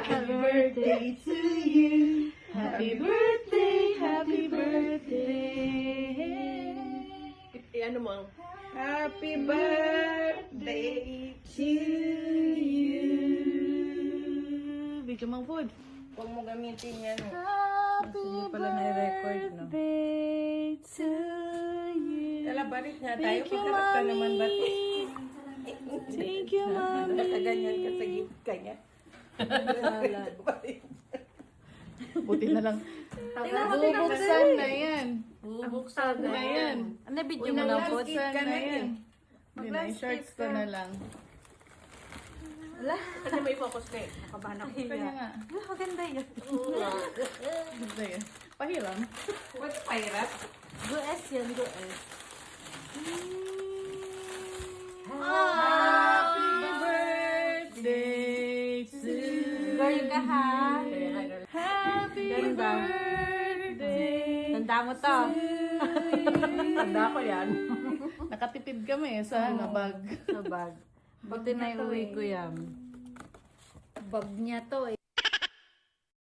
Happy birthday to you. Happy birthday, happy birthday. Ano mo? Happy birthday to you. Bigyan mong food. Huwag mo gamitin yan. Happy Hindi pala na-record, no? birthday to you. Tala, balik nga tayo. Thank you, Pagkarap ka naman, Mommy. bati. Thank you, Mommy. Nakaganyan ka sa gift ka niya. Buti na lang. Bubuksan na yan. Bubuksan Na yan. Ano video Uy, mo na po? nag-skip ka na yan. Hindi na, i-shorts ko na lang. Kasi may focus na eh. Nakabahan ako. Kaya nga. Maganda yun. Gusto yun. Pahiram. What's pirate? GS yan, GS. Happy birthday to Girl ka ha. Happy Ganda. birthday. Tanda mo to. Tanda ko yan. Nakatipid kami sa bag. Sa bag. Buti na iuwi ko yan. Bag niya to eh.